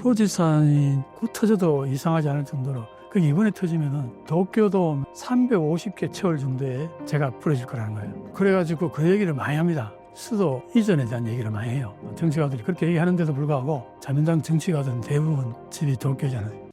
후지산이 곧 터져도 이상하지 않을 정도로 그 이번에 터지면은 도쿄돔 350개 채울 정도에 제가 부러질 거라는 거예요. 그래가지고 그 얘기를 많이 합니다. 수도 이전에 대한 얘기를 많이 해요. 정치가들이 그렇게 얘기하는데도 불구하고 자민당 정치가들은 대부분 집이 도쿄잖아요.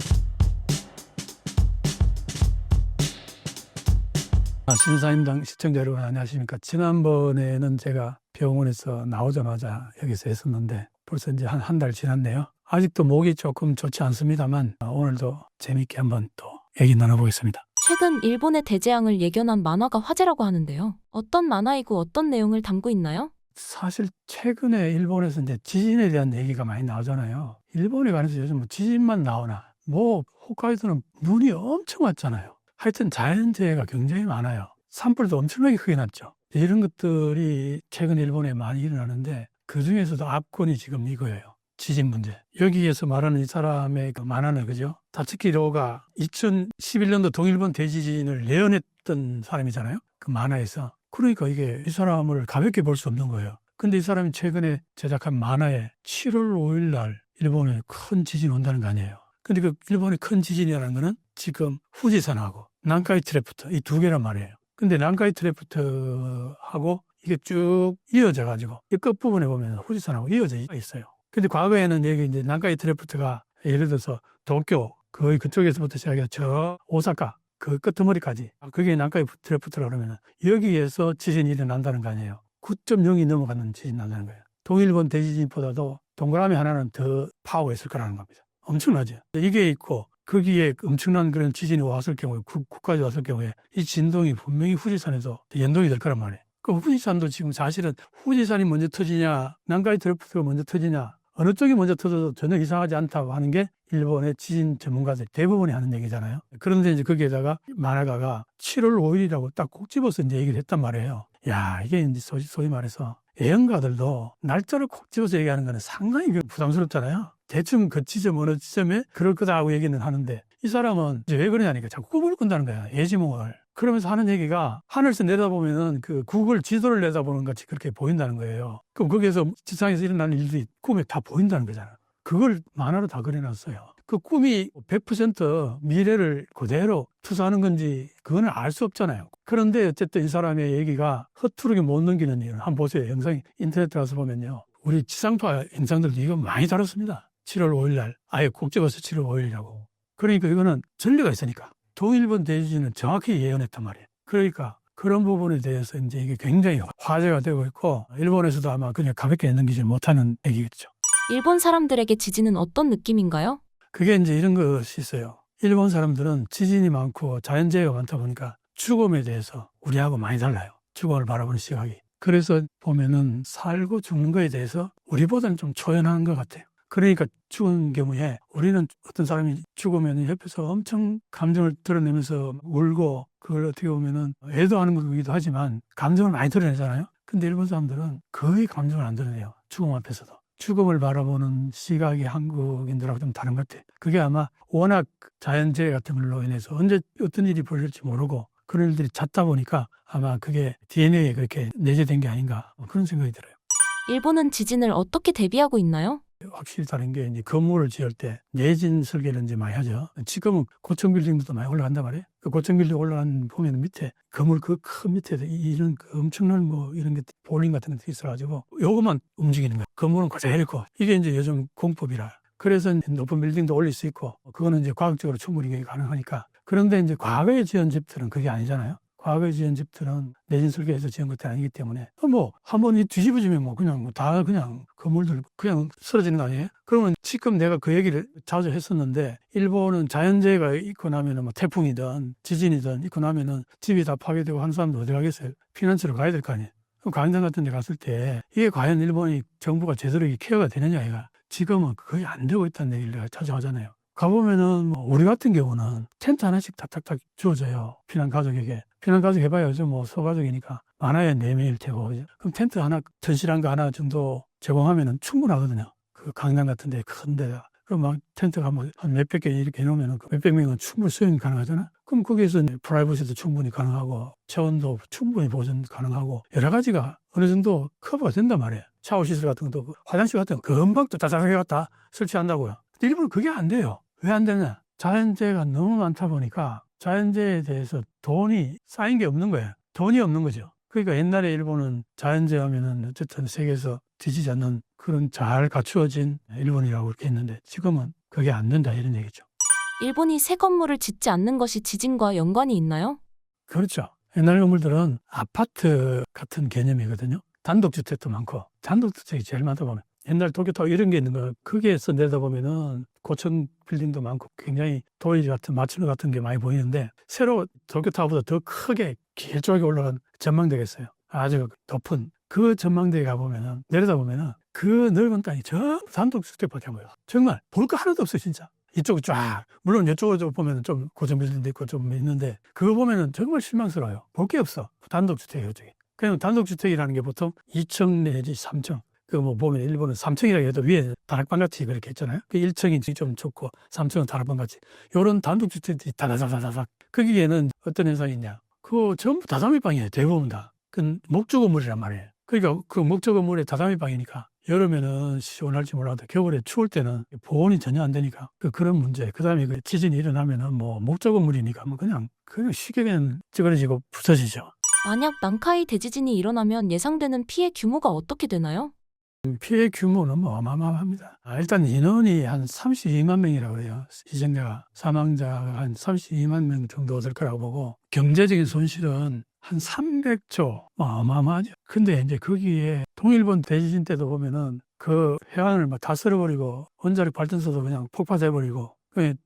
신사임당 시청자 여러분 안녕하십니까. 지난번에는 제가 병원에서 나오자마자 여기서 했었는데 벌써 이제 한 달 지났네요. 아직도 목이 조금 좋지 않습니다만 오늘도 재미있게 한번 또 얘기 나눠보겠습니다. 최근 일본의 대재앙을 예견한 만화가 화제라고 하는데요. 어떤 만화이고 어떤 내용을 담고 있나요? 사실 최근에 일본에서 이제 지진에 대한 얘기가 많이 나오잖아요. 일본에 관해서 요즘 뭐 지진만 나오나 뭐 홋카이도는 눈이 엄청 왔잖아요. 하여튼 자연재해가 굉장히 많아요. 산불도 엄청나게 크게 났죠. 이런 것들이 최근 일본에 많이 일어나는데 그중에서도 압권이 지금 이거예요. 지진 문제. 여기에서 말하는 이 사람의 그 만화는 그죠? 다츠키로가 2011년도 동일본 대지진을 예언했던 사람이잖아요. 그 만화에서. 그러니까 이게 이 사람을 가볍게 볼 수 없는 거예요. 근데 이 사람이 최근에 제작한 만화에 7월 5일 날 일본에 큰 지진이 온다는 거 아니에요. 근데 그 일본의 큰 지진이라는 거는 지금 후지산하고 난카이 트래프트 이 두 개란 말이에요. 근데 난카이 트래프트하고 이게 쭉 이어져 가지고 이 끝부분에 보면 후지산하고 이어져 있어요. 근데 과거에는 여기 이제 난카이 트래프트가 예를 들어서 도쿄 거의 그쪽에서부터 시작해서 저 오사카 그 끄트머리까지 그게 난카이 트래프트라 그러면 여기에서 지진이 일어난다는 거 아니에요. 9.0이 넘어가는 지진이 난다는 거예요. 동일본 대지진보다도 동그라미 하나는 더 파워가 있을 거라는 겁니다. 엄청나죠. 이게 있고 거기에 엄청난 그런 지진이 왔을 경우에 국까지 왔을 경우에 이 진동이 분명히 후지산에서 연동이 될 거란 말이에요. 그 후지산도 지금 사실은 후지산이 먼저 터지냐 난카이 트래프트가 먼저 터지냐 어느 쪽이 먼저 터져도 전혀 이상하지 않다고 하는 게 일본의 지진 전문가들 대부분이 하는 얘기잖아요. 그런데 이제 거기에다가 만화가가 7월 5일이라고 딱 꼭 집어서 이제 얘기를 했단 말이에요. 야, 이게 이제 소위 말해서 예언가들도 날짜를 콕 집어서 얘기하는 거는 상당히 부담스럽잖아요. 대충 그 지점 어느 지점에 그럴 거다 하고 얘기는 하는데 이 사람은 이제 왜 그러냐니까 자꾸 꿈을 꾼다는 거야. 예지몽을. 그러면서 하는 얘기가 하늘에서 내다보면은 그 구글 지도를 내다보는 같이 그렇게 보인다는 거예요. 그럼 거기에서 지상에서 일어나는 일들이 꿈에 다 보인다는 거잖아. 그걸 만화로 다 그려놨어요. 그 꿈이 100% 미래를 그대로 투사하는 건지 그거는 알 수 없잖아요. 그런데 어쨌든 이 사람의 얘기가 허투루게 못 넘기는 일은 한번 보세요. 영상이 인터넷에 가서 보면요. 우리 지상파 영상들도 이거 많이 다뤘습니다. 7월 5일 날 아예 꼭 집어서 7월 5일이라고. 그러니까 이거는 전례가 있으니까. 동일본 대지진은 정확히 예언했단 말이에요. 그러니까 그런 부분에 대해서 이제 이게 굉장히 화제가 되고 있고 일본에서도 아마 그냥 가볍게 넘기지 못하는 얘기겠죠. 일본 사람들에게 지진은 어떤 느낌인가요? 그게 이제 이런 것이 있어요. 일본 사람들은 지진이 많고 자연재해가 많다 보니까 죽음에 대해서 우리하고 많이 달라요. 죽음을 바라보는 시각이. 그래서 보면은 살고 죽는 거에 대해서 우리보다는 좀 초연한 것 같아요. 그러니까 죽은 경우에 우리는 어떤 사람이 죽으면 옆에서 엄청 감정을 드러내면서 울고 그걸 어떻게 보면은 애도하는 거기도 하지만 감정을 많이 드러내잖아요. 근데 일본 사람들은 거의 감정을 안 드러내요. 죽음 앞에서도. 죽음을 바라보는 시각이 한국인들하고 좀 다른 것 같아요. 그게 아마 워낙 자연재해 같은 걸로 인해서 언제 어떤 일이 벌어질지 모르고 그런 일들이 잦다 보니까 아마 그게 DNA에 그렇게 내재된 게 아닌가 그런 생각이 들어요. 일본은 지진을 어떻게 대비하고 있나요? 확실히 다른 게 이제 건물을 지을 때 내진 설계를 이제 많이 하죠. 지금은 고층 빌딩도 많이 올라간단 말이에요. 그 고층 빌딩 올라간 보면 밑에 건물 그 큰 밑에 이런 그 엄청난 뭐 이런 게 볼링 같은 것도 있어가지고 요것만 움직이는 거예요. 건물은 그대로 있고 이게 이제 요즘 공법이라. 그래서 높은 빌딩도 올릴 수 있고 그거는 이제 과학적으로 충분히 가능하니까. 그런데 이제 과거에 지은 집들은 그게 아니잖아요. 과거에 지은 집들은 내진 설계해서 지은 것들이 아니기 때문에 뭐 한번 뒤집어지면 뭐 그냥 다 그냥 건물들 그냥 쓰러지는 거 아니에요? 그러면 지금 내가 그 얘기를 자주 했었는데 일본은 자연재해가 있고 나면은 뭐 태풍이든 지진이든 있고 나면은 집이 다 파괴되고 한 사람도 어디 가겠어요? 피난처로 가야 될 거 아니에요? 그럼 강당 같은 데 갔을 때 이게 과연 일본이 정부가 제대로 케어가 되느냐 이가 지금은 거의 안 되고 있다는 얘기를 내가 자주 하잖아요. 가보면은 뭐 우리 같은 경우는 텐트 하나씩 탁탁탁 주어져요. 피난 가족에게. 피난 가족 해봐야 요즘 뭐 소가족이니까 많아야 4명일 테고. 그죠? 그럼 텐트 하나, 튼실한 거 하나 정도 제공하면은 충분하거든요. 그 강남 같은 데 큰 데다. 그럼 막 텐트가 뭐 한 몇백 개 이렇게 해놓으면은 그 몇백 명은 충분히 수용이 가능하잖아. 그럼 거기에서 프라이버시도 충분히 가능하고 체온도 충분히 보존 가능하고 여러 가지가 어느 정도 커버가 된단 말이에요. 샤워 시설 같은 것도 화장실 같은 거 금방 또 자작하게 갖다 설치한다고요. 일본은 그게 안 돼요. 왜 안 되냐? 자연재해가 너무 많다 보니까 자연재해에 대해서 돈이 쌓인 게 없는 거예요. 돈이 없는 거죠. 그러니까 옛날에 일본은 자연재해 하면은 어쨌든 세계에서 뒤지지 않는 그런 잘 갖추어진 일본이라고 그렇게 했는데 지금은 그게 안 된다 이런 얘기죠. 일본이 새 건물을 짓지 않는 것이 지진과 연관이 있나요? 그렇죠. 옛날 건물들은 아파트 같은 개념이거든요. 단독주택도 많고 단독주택이 제일 많다 보면 옛날 도쿄타워 이런 게 있는 거 거기에서 내다보면은 고층 빌딩도 많고 굉장히 도일 같은 마츠노 같은 게 많이 보이는데 새로 도쿄타워보다 더 크게 길쭉하게 올라간 전망대가 있어요. 아주 높은 그 전망대에 가보면은 내려다보면은 그 넓은 땅이 전부 단독주택밖에 안 보여요. 정말 볼 거 하나도 없어요 진짜. 이쪽 쫙 물론 이쪽으로 보면은 좀 고층 빌딩도 있고 좀 있는데 그거 보면은 정말 실망스러워요. 볼 게 없어. 단독주택이에요 이쪽에. 그냥 단독주택이라는 게 보통 2층 내지 3층. 그 뭐 보면 일본은 3층이라 해도 위에 다락방 같이 그렇게 했잖아요. 그 1층이 좀 좋고 3층은 다락방 같이. 요런 단독주택들이 다다다다닥. 거기에는 어떤 현상이 있냐. 그거 전부 다다미 방이에요. 대부분 다. 그 목조 건물이란 말이에요. 그러니까 그 목조 건물에 다다미 방이니까 여름에는 시원할지 몰라도 겨울에 추울 때는 보온이 전혀 안 되니까 그런 문제. 그다음에 그 지진이 일어나면은 뭐 목조 건물이니까 뭐 그냥 쉽게 그냥 찌그러지고 부서지죠. 만약 난카이 대지진이 일어나면 예상되는 피해 규모가 어떻게 되나요? 피해 규모는 뭐 어마어마합니다. 일단 인원이 한 32만 명이라고 그래요. 희생자가, 사망자가 한 32만 명 정도 될 거라고 보고 경제적인 손실은 한 300조, 어마어마하죠. 근데 이제 거기에 동일본 대지진 때도 보면은 그 해안을 막 다 쓸어버리고 원자력 발전소도 그냥 폭파돼버리고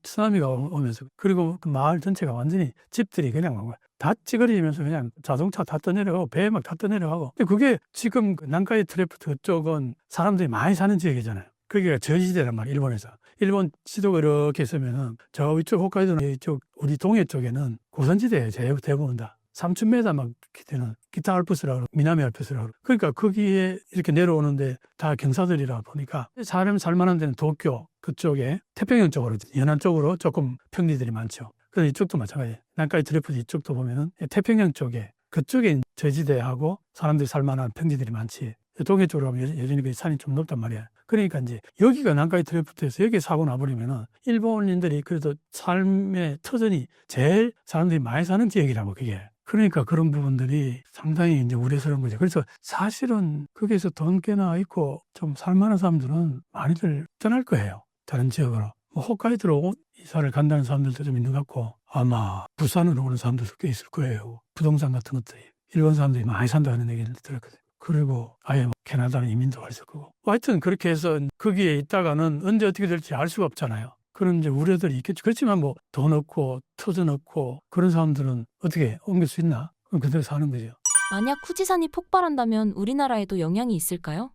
쓰나미가 오면서 그리고 그 마을 전체가 완전히 집들이 그냥 막 다 찌그러지면서 그냥 자동차 다 떠내려가고 배 막 다 떠내려가고 근데 그게 지금 그 난카이 트레프트 쪽은 사람들이 많이 사는 지역이잖아요. 거기가 저지대란 말이에요. 일본에서. 일본 지도가 이렇게 있으면은 저 위쪽 홋카이도나 이쪽 우리 동해 쪽에는 고산지대예요. 대부분 다. 3,000m 막 되는 기타 알프스라고 그러고 미남이 알프스라고 그러고 그러니까 거기에 이렇게 내려오는데 다 경사들이라 보니까 사람 살만한 데는 도쿄 그쪽에 태평양 쪽으로 연안 쪽으로 조금 평지들이 많죠. 그래서 이쪽도 마찬가지예요. 난카이 트레프트 이쪽도 보면은 태평양 쪽에 그쪽에 저지대하고 사람들이 살만한 평지들이 많지. 동해 쪽으로 가면 여전히 그 산이 좀 높단 말이야. 그러니까 이제 여기가 난카이 트레프트에서 여기 사고 나버리면은 일본인들이 그래도 삶의 터전이 제일 사람들이 많이 사는 지역이라고 그게. 그러니까 그런 부분들이 상당히 이제 우려스러운 거죠. 그래서 사실은 거기에서 돈 꽤나 있고 좀 살만한 사람들은 많이들 떠날 거예요. 다른 지역으로. 뭐 홋카이도로 이사를 간다는 사람들도 좀 있는 것 같고 아마 부산으로 오는 사람들도 꽤 있을 거예요. 부동산 같은 것들이. 일본 사람들이 많이 산다는 얘기를 들었거든요. 그리고 아예 뭐 캐나다는 이민도 갈 수 있고. 하여튼 그렇게 해서 거기에 있다가는 언제 어떻게 될지 알 수가 없잖아요. 그런 이제 우려들이 있겠죠. 그렇지만 뭐 돈 없고 터전 없고 그런 사람들은 어떻게 옮길 수 있나? 그럼 그대로 사는 거죠. 만약 후지산이 폭발한다면 우리나라에도 영향이 있을까요?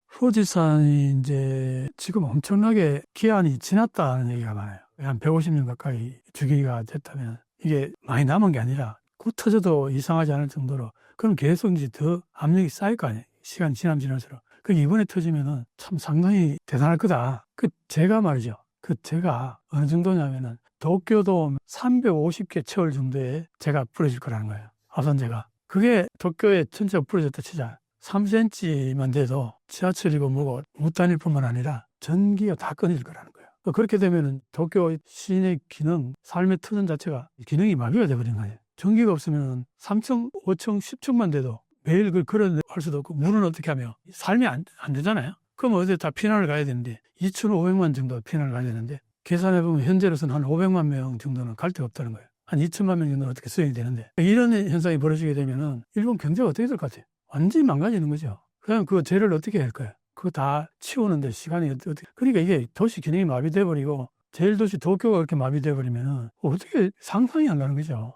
후지산이 이제 지금 엄청나게 기한이 지났다는 얘기가 많아요. 한 150년 가까이 주기가 됐다면 이게 많이 남은 게 아니라 곧 터져도 이상하지 않을 정도로 그럼 계속 이제 더 압력이 쌓일 거 아니에요. 시간 지날수록. 그 이번에 터지면은 참 상당히 대단할 거다. 제가 말이죠. 제가 어느 정도냐면은 도쿄도 350개 채울 정도의 재가 부러질 거라는 거예요. 화산재가. 그게 도쿄에 전체가 부러졌다 치자. 3cm만 돼도 지하철이고 뭐고 못 다닐 뿐만 아니라 전기가 다 끊어질 거라는 거예요. 그렇게 되면은 도쿄 시내 기능, 삶의 터전 자체가 기능이 마비가 돼버린 거예요. 전기가 없으면 3층, 5층, 10층만 돼도 매일 그걸 할 수도 없고 물은 어떻게 하며 삶이 안 되잖아요. 그럼 어디 다 피난을 가야 되는데 2,500만 정도 피난을 가야 되는데 계산해보면 현재로서는 한 500만 명 정도는 갈 데가 없다는 거예요. 한 2천만 명 정도는 어떻게 수행이 되는데 이런 현상이 벌어지게 되면은 일본 경제가 어떻게 될 것 같아요? 완전히 망가지는 거죠. 그냥 그 죄를 어떻게 할 거예요? 그거 다 치우는데 시간이 어떻게. 그러니까 이게 도시 기능이 마비돼버리고 제일 도시 도쿄가 그렇게 마비돼버리면은 어떻게 상상이 안 가는 거죠.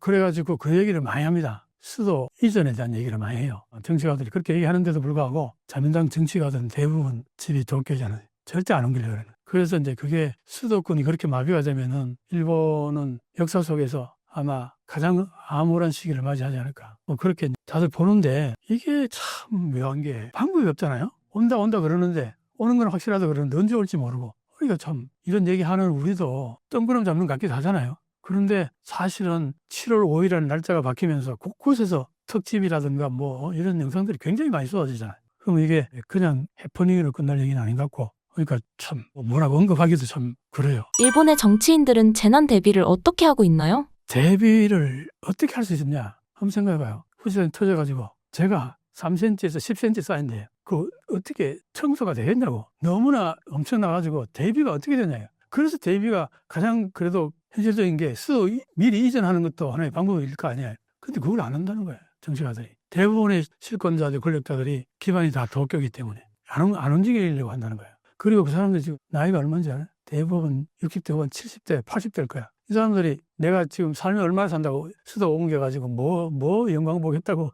그래가지고 그 얘기를 많이 합니다. 수도 이전에 대한 얘기를 많이 해요. 정치가들이 그렇게 얘기하는데도 불구하고 자민당 정치가들은 대부분 집이 도쿄잖아요. 절대 안 옮기려고 그래요. 그래서 이제 그게 수도권이 그렇게 마비가 되면은 일본은 역사 속에서 아마 가장 암울한 시기를 맞이하지 않을까. 뭐 그렇게 다들 보는데 이게 참 묘한 게 방법이 없잖아요. 온다 그러는데 오는 건 확실하다 그러는데 언제 올지 모르고. 그러니까 참 이런 얘기하는 우리도 뜬구름 잡는 것 같기도 하잖아요. 그런데 사실은 7월 5일이라는 날짜가 바뀌면서 곳곳에서 특집이라든가 뭐 이런 영상들이 굉장히 많이 쏟아지잖아요. 그럼 이게 그냥 해퍼닝으로 끝날 얘기는 아닌 것 같고 그러니까 참 뭐라고 언급하기도 참 그래요. 일본의 정치인들은 재난 대비를 어떻게 하고 있나요? 대비를 어떻게 할 수 있었냐? 한번 생각해봐요. 후지산이 터져가지고 제가 3cm에서 10cm 쌓인데 그 어떻게 청소가 되겠냐고. 너무나 엄청나가지고 대비가 어떻게 되냐요. 그래서 대비가 가장 그래도 현실적인 게 미리 이전하는 것도 하나의 방법일 거 아니에요. 근데 그걸 안 한다는 거예요. 정치가들이. 대부분의 실권자들, 권력자들이 기반이 다 도쿄이기 때문에 안 움직이려고 한다는 거예요. 그리고 그 사람들이 지금 나이가 얼마인지 알아요? 대부분 60대 혹은 70대, 80대일 거야. 이 사람들이 내가 지금 삶이 얼마나 산다고 수도 옮겨가지고 뭐 영광 보겠다고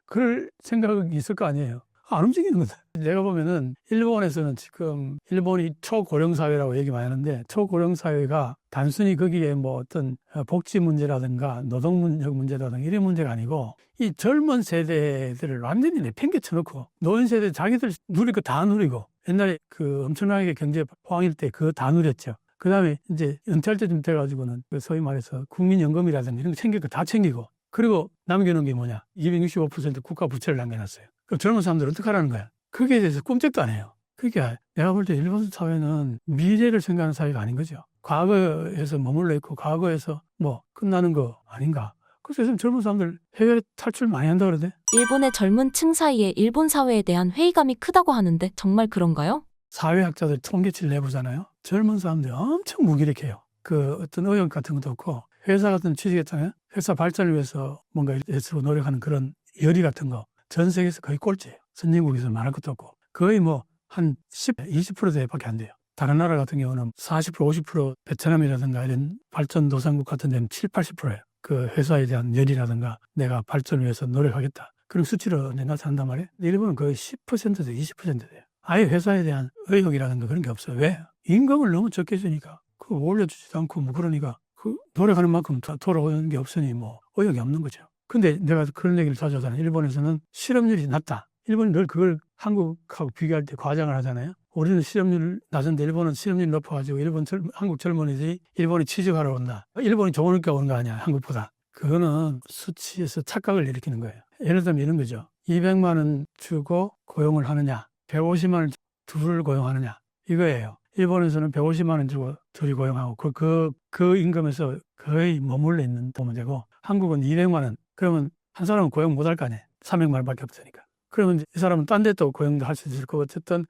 그럴 생각이 있을 거 아니에요. 안 움직이는 거다. 내가 보면은 일본에서는 지금 일본이 초고령사회라고 얘기 많이 하는데 초고령사회가 단순히 거기에 뭐 어떤 복지 문제라든가 노동력 문제라든가 이런 문제가 아니고 이 젊은 세대들을 완전히 내팽개쳐 놓고 노인 세대 자기들 누릴 거 다 누리고 옛날에 그 엄청나게 경제 포항일 때 그거 다 누렸죠. 그 다음에 이제 은퇴할 때쯤 돼가지고는 그 소위 말해서 국민연금이라든가 이런 거 챙길 거 다 챙기고 그리고 남겨놓은 게 뭐냐 265% 국가 부채를 남겨놨어요. 그럼 젊은 사람들 어떻게 하라는 거야? 거기에 대해서 꿈쩍도 안 해요. 그게 내가 볼 때 일본 사회는 미래를 생각하는 사회가 아닌 거죠. 과거에서 머물러 있고 과거에서 뭐 끝나는 거 아닌가. 그래서 요즘 젊은 사람들 해외 탈출 많이 한다고 그러대. 일본의 젊은 층 사이에 일본 사회에 대한 회의감이 크다고 하는데 정말 그런가요? 사회학자들 통계치를 내보잖아요. 젊은 사람들이 엄청 무기력해요. 그 어떤 의욕 같은 것도 없고 회사 같은 취직했잖아요. 회사 발전을 위해서 뭔가 애쓰고 노력하는 그런 열의 같은 거 전 세계에서 거의 꼴찌예요. 선진국에서 말할 것도 없고 거의 뭐 한 10, 20%대밖에 안 돼요. 다른 나라 같은 경우는 40%, 50% 베트남이라든가 이런 발전도상국 같은 데는 7, 80%예요. 그 회사에 대한 열이라든가 내가 발전을 위해서 노력하겠다. 그런 수치로 나타난단 말이에요. 일본은 거의 10%대 20%대요. 아예 회사에 대한 의욕이라든가 그런 게 없어요. 왜? 임금을 너무 적게 주니까. 그거 올려주지도 않고 뭐 그러니까 그 노력하는 만큼 돌아오는 게 없으니 뭐 의욕이 없는 거죠. 근데 내가 그런 얘기를 자주 하잖아요. 일본에서는 실업률이 낮다. 일본이 늘 그걸 한국하고 비교할 때 과장을 하잖아요. 우리는 실업률 낮은데 일본은 실업률이 높아가지고 한국 젊은이들이 일본에 취직하러 온다. 일본이 좋으니까 오는 거 아니야, 한국보다. 그거는 수치에서 착각을 일으키는 거예요. 예를 들면 이런 거죠. 200만 원 주고 고용을 하느냐, 150만 원 둘을 고용하느냐, 이거예요. 일본에서는 150만 원 주고 둘이 고용하고 그 임금에서 거의 머물러 있는 문제고 한국은 200만 원. 그러면 한 사람은 고용 못 할 거 아니에요. 300만 원밖에 없으니까. 그러면 이 사람은 딴 데 또 고용도 할 수 있을 거고 어쨌든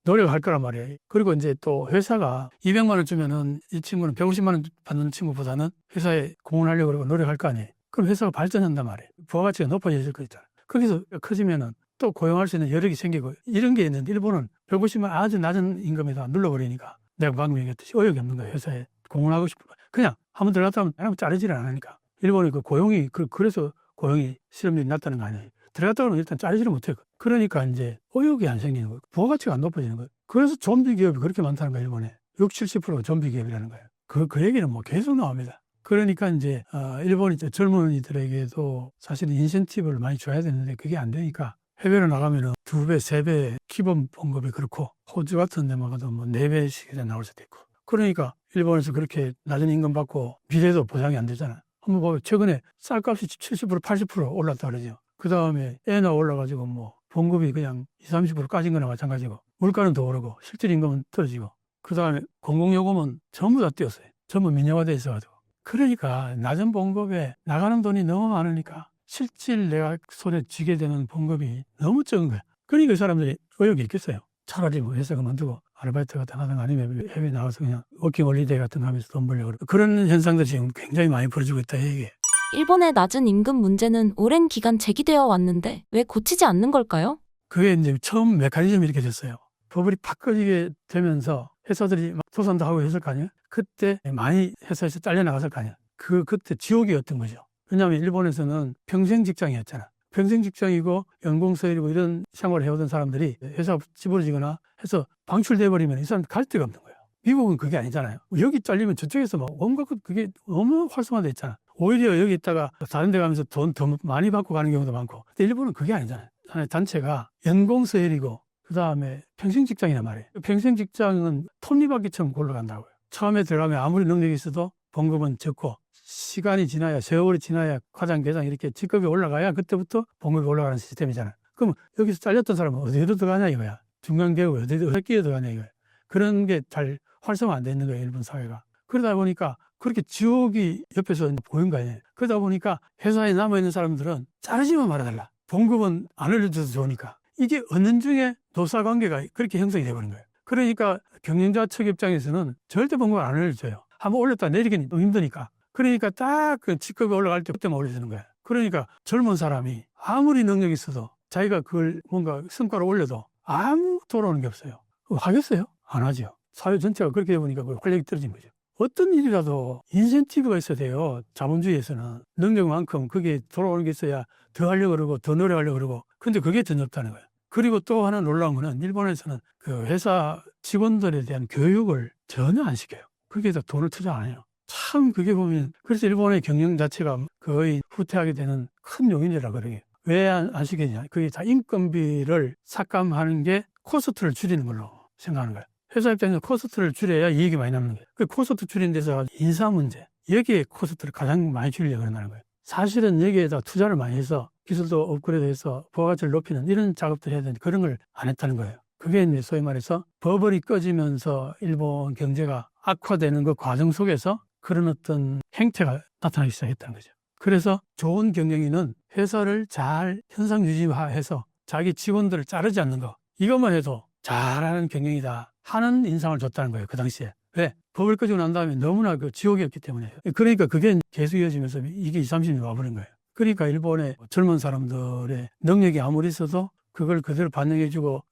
노력할 거란 말이에요. 그리고 이제 또 회사가 200만 원 주면은 이 친구는 150만 원 받는 친구보다는 회사에 공헌하려고 그러고 노력할 거 아니에요. 그럼 회사가 발전한단 말이에요. 부가가치가 높아질 거 있잖아요. 거기서 커지면은 또 고용할 수 있는 여력이 생기고 이런 게 있는데 일본은 150만 원 아주 낮은 임금에다 눌러버리니까 내가 방금 얘기했듯이 의욕이 없는 거예요. 회사에 공헌하고 싶은 거예요. 그냥 한번 들어갔다 하면 자르지를 않으니까. 일본이 그 고용이 그래서 고용이 실업률이 낮다는 거 아니에요. 들어갔다 그러면 일단 자르지를 못해요. 그러니까 이제 의욕이 안 생기는 거예요. 부가가치가 안 높아지는 거예요. 그래서 좀비 기업이 그렇게 많다는 거예요. 일본에 60, 70%가 좀비 기업이라는 거예요. 그 얘기는 뭐 계속 나옵니다. 그러니까 이제 일본이 젊은이들에게도 사실은 인센티브를 많이 줘야 되는데 그게 안 되니까 해외로 나가면은 2배, 3배 기본 봉급이 그렇고 호주 같은 데 가도 뭐 4배씩 나올 수도 있고. 그러니까 일본에서 그렇게 낮은 임금 받고 미래도 보장이 안 되잖아요. 한번 보면 최근에 쌀값이 70%, 80% 올랐다 그러죠. 그 다음에 애나 올라가지고 뭐 봉급이 그냥 20, 30% 까진 거나 마찬가지고 물가는 더 오르고 실질 임금은 떨어지고 그 다음에 공공요금은 전부 다 뛰었어요. 전부 민영화돼 있어가지고. 그러니까 낮은 봉급에 나가는 돈이 너무 많으니까 실질 내가 손에 쥐게 되는 봉급이 너무 적은 거야. 그러니까 이 사람들이 의욕이 있겠어요. 차라리 뭐 회사 그만두고 아르바이트 같은 거 하든가 아니면 해외 나가서 그냥 워킹 홀리데이 같은 거 하면서 돈 벌려고 그런 현상들이 지금 굉장히 많이 벌어지고 있다 이게. 일본의 낮은 임금 문제는 오랜 기간 제기되어 왔는데 왜 고치지 않는 걸까요? 그게 이제 처음 메커니즘이 이렇게 됐어요. 버블이 바꿔지게 되면서 회사들이 막 도산도 하고 했을 거 아니에요? 그때 많이 회사에서 잘려나갔을 거 아니에요? 그때 지옥이었던 거죠. 왜냐하면 일본에서는 평생 직장이었잖아. 평생 직장이고 연공서열이고 이런 생활을 해오던 사람들이 회사가 찌부러지거나 해서 방출돼버리면 이 사람 갈 데가 없는 거예요. 미국은 그게 아니잖아요. 여기 잘리면 저쪽에서 막 온갖 그게 너무 활성화돼 있잖아. 오히려 여기 있다가 다른 데 가면서 돈 더 많이 받고 가는 경우도 많고. 근데 일본은 그게 아니잖아요. 하나의 단체가 연공서열이고 그 다음에 평생 직장이란 말이에요. 평생 직장은 톱니바퀴처럼 굴러간다고요. 처음에 들어가면 아무리 능력이 있어도 봉급은 적고 시간이 지나야 세월이 지나야 과장, 계장 이렇게 직급이 올라가야 그때부터 봉급이 올라가는 시스템이잖아요. 그럼 여기서 잘렸던 사람은 어디로 들어가냐 이거야. 중간 계급 어디로 끼어 들어가냐 이거야. 그런 게 잘 활성화 안 돼 있는 거예요, 일본 사회가. 그러다 보니까 그렇게 지옥이 옆에서 보인 거 아니에요. 그러다 보니까 회사에 남아있는 사람들은 자르지만 말아달라. 봉급은 안 올려줘도 좋으니까. 이게 은연중에 노사관계가 그렇게 형성이 돼버린 거예요. 그러니까 경영자 측 입장에서는 절대 봉급을 안 올려줘요. 한번 올렸다 내리기는 너무 힘드니까. 그러니까 딱 그 직급이 올라갈 때 그때만 올려주는 거예요. 그러니까 젊은 사람이 아무리 능력이 있어도 자기가 그걸 뭔가 성과를 올려도 아무 돌아오는 게 없어요. 하겠어요? 안 하죠. 사회 전체가 그렇게 되보니까 그 활력이 떨어진 거죠. 어떤 일이라도 인센티브가 있어야 돼요. 자본주의에서는. 능력만큼 그게 돌아오는 게 있어야 더 하려고 그러고 더 노력하려고 그러고. 근데 그게 전혀 없다는 거예요. 그리고 또 하나 놀라운 거는 일본에서는 그 회사 직원들에 대한 교육을 전혀 안 시켜요. 거기에다 돈을 투자 안 해요. 참 그게 보면 그래서 일본의 경영 자체가 거의 후퇴하게 되는 큰 요인이라 그러게. 왜 안 시키냐. 그게 다 인건비를 삭감하는 게 코스트를 줄이는 걸로 생각하는 거예요. 회사 입장에서 코스트를 줄여야 이익이 많이 남는 거예요. 그 코스트 줄이는 데서 인사 문제, 여기에 코스트를 가장 많이 줄이려고 한다는 거예요. 사실은 여기에다 투자를 많이 해서 기술도 업그레이드해서 부가가치를 높이는 이런 작업들을 해야 되는데 그런 걸 안 했다는 거예요. 그게 이제 소위 말해서 버블이 꺼지면서 일본 경제가 악화되는 그 과정 속에서 그런 어떤 행태가 나타나기 시작했다는 거죠. 그래서 좋은 경영인은 회사를 잘 현상 유지화해서 자기 직원들을 자르지 않는 거, 이것만 해도 잘하는 경영이다 하는 인상을 줬다는 거예요. 그 당시에. 왜? 법을 꺼지고 난 다음에 너무나 그 지옥이었기 때문에. 그러니까 그게 계속 이어지면서 이게 20, 30년이 와버린 거예요. 그러니까 일본의 젊은 사람들의 능력이 아무리 있어도 그걸 그대로 반영해주고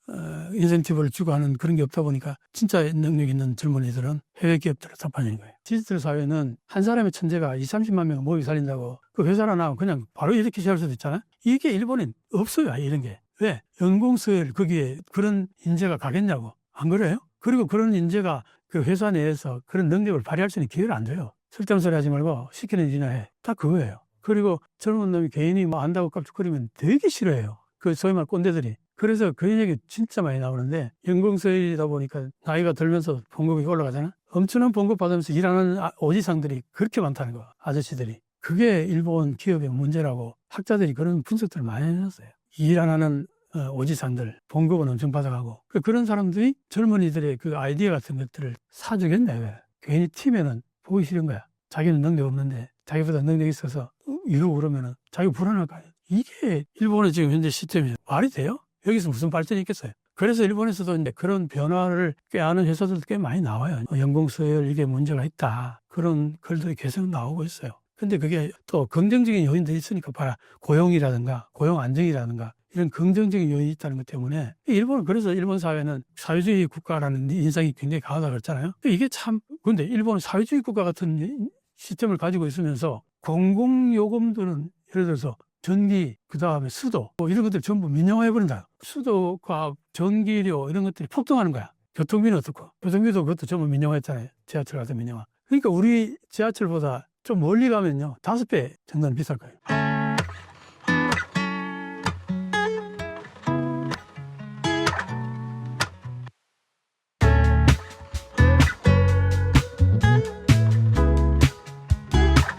인센티브를 주고 하는 그런 게 없다 보니까 진짜 능력 있는 젊은이들은 해외 기업들을 다 반영인 거예요. 디지털 사회는 한 사람의 천재가 20, 30만 명 모이 살린다고 그 회사를 안 하고 그냥 바로 이렇게 시작할 수도 있잖아요. 이게 일본엔 없어요. 이런 게. 왜? 연공서열 거기에 그런 인재가 가겠냐고. 안 그래요? 그리고 그런 인재가 그 회사 내에서 그런 능력을 발휘할 수 있는 기회를 안 줘요. 쓸데없는 소리 하지 말고 시키는 일이나 해. 딱 그거예요. 그리고 젊은 놈이 개인이 뭐 안다고 깝죽거리면 되게 싫어해요. 그 소위 말 꼰대들이. 그래서 그 얘기 진짜 많이 나오는데 연공서열이다 보니까 나이가 들면서 봉급이 올라가잖아. 엄청난 봉급 받으면서 일하는 오지상들이 그렇게 많다는 거. 아저씨들이. 그게 일본 기업의 문제라고 학자들이 그런 분석들을 많이 해놨어요. 일 안 하는 오지상들 봉급은 엄청 받아가고 그런 사람들이 젊은이들의 그 아이디어 같은 것들을 사주겠네. 왜? 괜히 팀에는 보기 싫은 거야. 자기는 능력 없는데 자기보다 능력이 있어서 이러고 그러면은 자기 불안할 거 아니야. 이게 일본의 지금 현재 시스템이 말이 돼요? 여기서 무슨 발전이 있겠어요? 그래서 일본에서도 이제 그런 변화를 꾀하는 회사들도 꽤 많이 나와요. 연공서열 이게 문제가 있다. 그런 글들이 계속 나오고 있어요. 근데 그게 또 긍정적인 요인들이 있으니까 봐라. 고용이라든가 고용 안정이라든가 이런 긍정적인 요인이 있다는 것 때문에 일본은 그래서 일본 사회는 사회주의 국가라는 인상이 굉장히 강하다고 그랬잖아요. 이게 참 근데 일본은 사회주의 국가 같은 시스템을 가지고 있으면서 공공요금들은 예를 들어서 전기, 그 다음에 수도 뭐 이런 것들 전부 민영화해버린다. 수도과 전기료 이런 것들이 폭등하는 거야. 교통비는 어떻고? 교통비도 그것도 전부 민영화했잖아요. 지하철 같은 민영화. 그러니까 우리 지하철보다 좀 멀리 가면요 5배 정도는 비쌀 거예요.